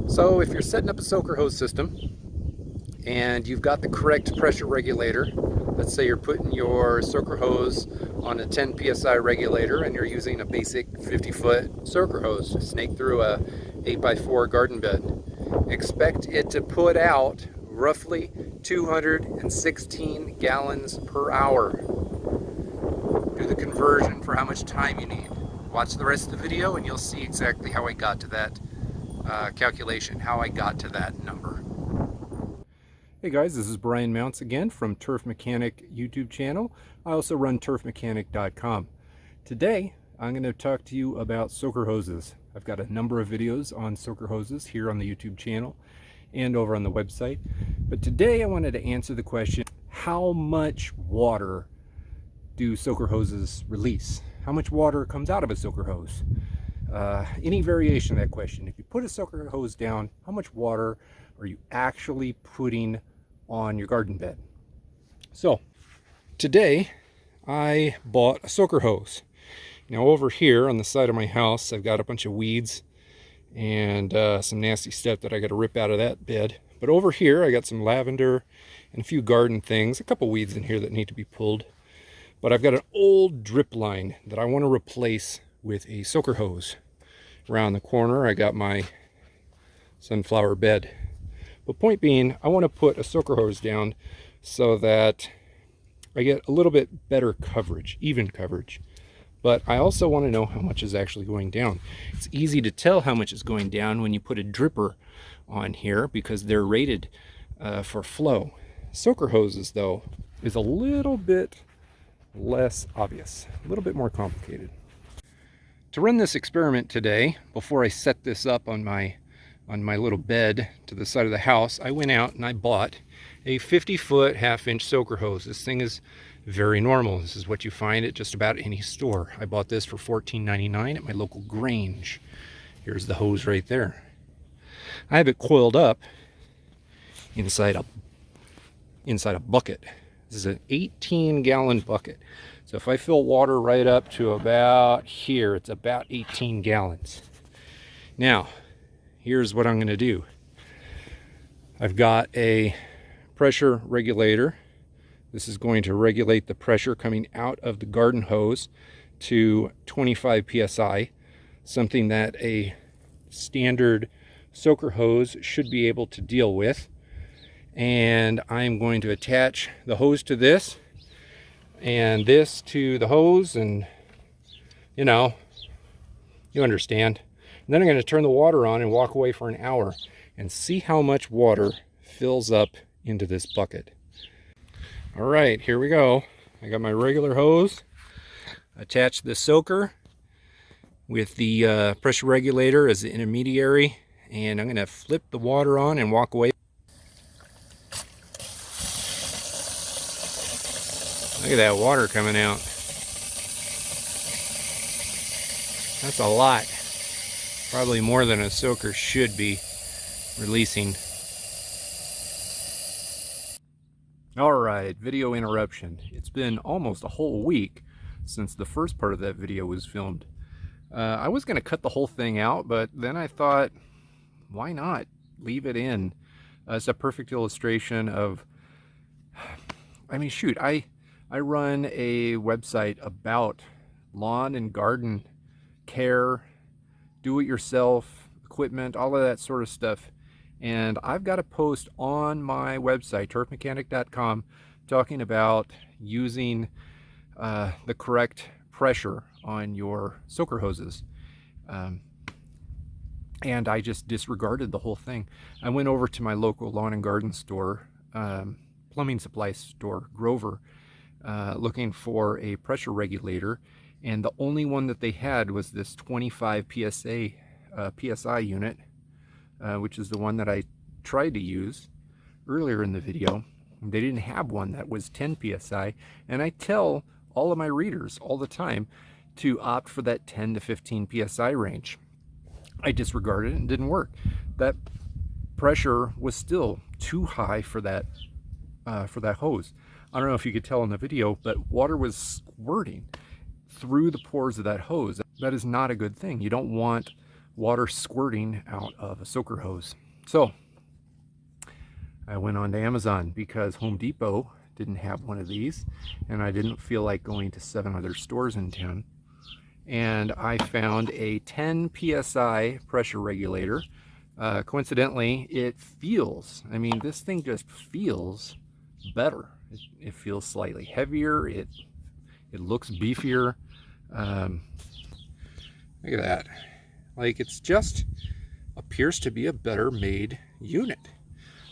So if you're setting up a soaker hose system and you've got the correct pressure regulator, let's say you're putting your soaker hose on a 10 psi regulator and you're using a basic 50-foot soaker hose to snake through a 8x4 garden bed. Expect it to put out roughly 216 gallons per hour. Do the conversion for how much time you need. Watch the rest of the video and you'll see exactly how I got to that calculation, how I got to that number. Hey guys, this is Brian Mounts again from Turf Mechanic YouTube channel. I also run turfmechanic.com. Today I'm going to talk to you about soaker hoses. I've got a number of videos on soaker hoses here on the YouTube channel and over on the website. But today I wanted to answer the question, how much water do soaker hoses release? How much water comes out of a soaker hose? Any variation of that question. If you put a soaker hose down, how much water are you actually putting on your garden bed? So today I bought a soaker hose. Now over here on the side of my house, I've got a bunch of weeds and some nasty stuff that I got to rip out of that bed. But over here I got some lavender and a few garden things, a couple weeds in here that need to be pulled. But I've got an old drip line that I want to replace with a soaker hose. Around the corner I got my sunflower bed. But point being, I want to put a soaker hose down so that I get a little bit better coverage, even coverage. But I also want to know how much is actually going down. It's easy to tell how much is going down when you put a dripper on here because they're rated for flow. Soaker hoses, though, is a little bit less obvious, a little bit more complicated. To run this experiment today, before I set this up on my little bed to the side of the house, I went out and I bought a 50-foot half-inch soaker hose. This thing is very normal. This is what you find at just about any store. I bought this for $14.99 at my local Grange. Here's the hose right there. I have it coiled up inside a bucket. This is an 18-gallon bucket. So if I fill water right up to about here, it's about 18 gallons. Now, here's what I'm going to do. I've got a pressure regulator. This is going to regulate the pressure coming out of the garden hose to 25 psi, something that a standard soaker hose should be able to deal with. And I'm going to attach the hose to this and this to the hose, and you understand. And then I'm going to turn the water on and walk away for an hour and see how much water fills up into this bucket. All right, here we go. I got my regular hose, attached the soaker with the pressure regulator as the intermediary, and I'm going to flip the water on and walk away. Look at that water coming out. That's a lot. Probably more than a soaker should be releasing. Alright, video interruption. It's been almost a whole week since the first part of that video was filmed. I was going to cut the whole thing out, but then I thought, why not leave it in? It's a perfect illustration of, I mean, shoot, I run a website about lawn and garden care, do-it-yourself equipment, all of that sort of stuff. And I've got a post on my website, turfmechanic.com, talking about using the correct pressure on your soaker hoses. And I just disregarded the whole thing. I went over to my local lawn and garden store, plumbing supply store, Grover, looking for a pressure regulator, and the only one that they had was this 25 psi unit, which is the one that I tried to use earlier in the video. They didn't have one that was 10 psi, and I tell all of my readers all the time to opt for that 10 to 15 psi range. I disregarded it and it didn't work. That pressure was still too high for that hose. I don't know if you could tell in the video, but water was squirting through the pores of that hose. That is not a good thing. You don't want water squirting out of a soaker hose. So I went on to Amazon because Home Depot didn't have one of these, and I didn't feel like going to 7 other stores in town. And I found a 10 psi pressure regulator. Coincidentally, it feels, I mean, this thing just feels better. It feels slightly heavier. It looks beefier. Look at that. Like, it's just appears to be a better made unit.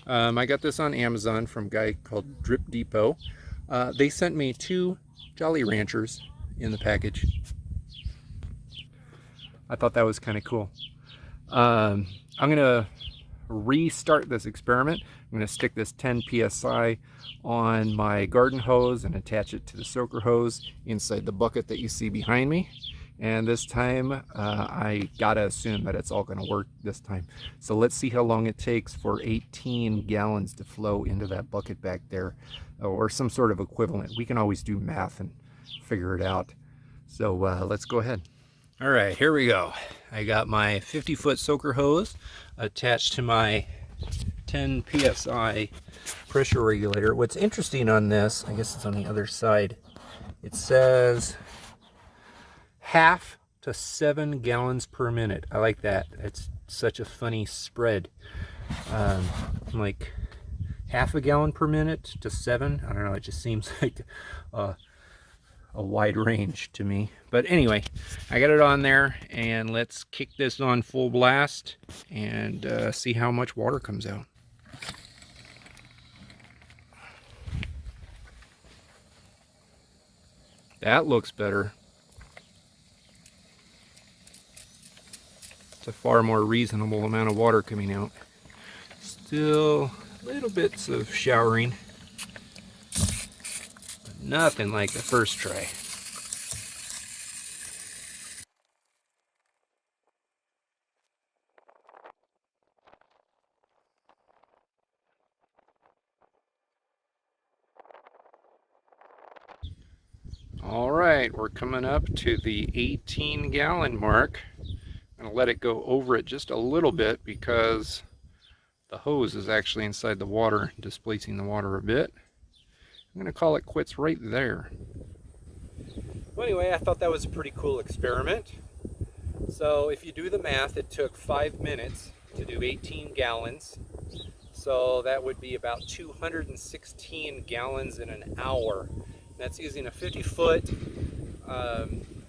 I got this on Amazon from a guy called Drip Depot. They sent me 2 Jolly Ranchers in the package. I thought that was kind of cool. I'm gonna restart this experiment. I'm gonna stick this 10 psi on my garden hose and attach it to the soaker hose inside the bucket that you see behind me. And this time I gotta assume that it's all gonna work this time. So let's see how long it takes for 18 gallons to flow into that bucket back there, or some sort of equivalent. We can always do math and figure it out. So let's go ahead. All right, here we go. I got my 50-foot soaker hose attached to my 10 psi pressure regulator. What's interesting on this, I guess it's on the other side, it says 1/2 to 7 gallons per minute. I like that. It's such a funny spread. Like 1/2 gallon per minute to 7. I don't know, it just seems like a wide range to me. But anyway, I got it on there, and let's kick this on full blast and see how much water comes out. That looks better. It's a far more reasonable amount of water coming out. Still little bits of showering, but nothing like the first try. All right, we're coming up to the 18 gallon mark. I'm gonna let it go over it just a little bit because the hose is actually inside the water, displacing the water a bit. I'm gonna call it quits right there. Well, anyway, I thought that was a pretty cool experiment. So if you do the math, it took 5 minutes to do 18 gallons. So that would be about 216 gallons in an hour. That's using a 50-foot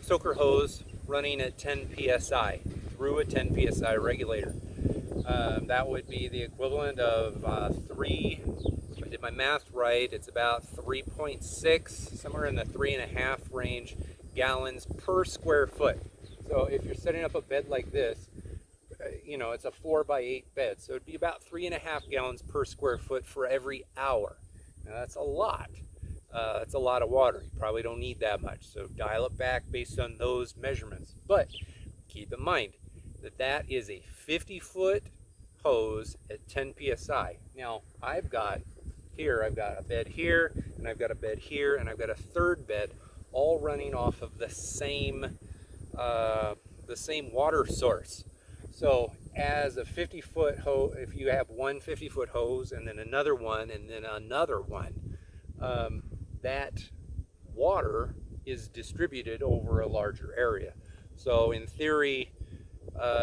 soaker hose running at 10 psi through a 10 psi regulator. That would be the equivalent of if I did my math right, it's about 3.6, somewhere in the 3.5 range gallons per square foot. So if you're setting up a bed like this, you know, it's a 4x8 bed, so it'd be about 3.5 gallons per square foot for every hour. Now that's a lot. That's a lot of water. You probably don't need that much, so dial it back based on those measurements. But keep in mind that that is a 50-foot hose at 10 psi. Now I've got a bed here, and I've got a bed here, and I've got a third bed, all running off of the same water source. So as a 50-foot hose, if you have one 50-foot hose and then another one and then another one, that water is distributed over a larger area. So in theory,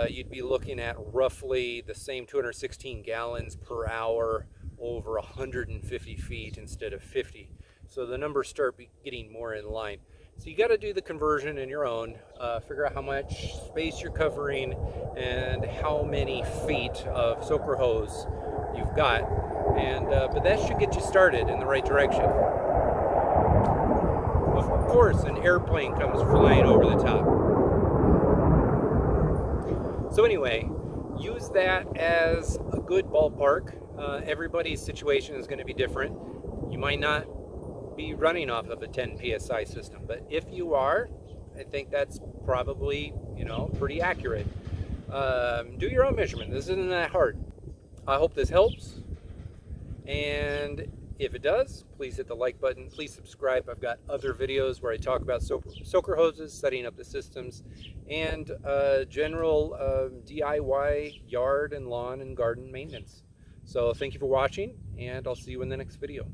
you'd be looking at roughly the same 216 gallons per hour over 150 feet instead of 50. So the numbers start getting more in line. So you got to do the conversion in your own, figure out how much space you're covering and how many feet of soaker hose you've got. And but that should get you started in the right direction. Of course, an airplane comes flying over the top. So anyway, use that as a good ballpark. Everybody's situation is going to be different. You might not be running off of a 10 psi system, but if you are, I think that's probably, you know, pretty accurate. Do your own measurement. This isn't that hard. I hope this helps, and If it does, please hit the like button. Please subscribe. I've got other videos where I talk about soaker hoses, setting up the systems, and general DIY yard and lawn and garden maintenance. So thank you for watching, and I'll see you in the next video.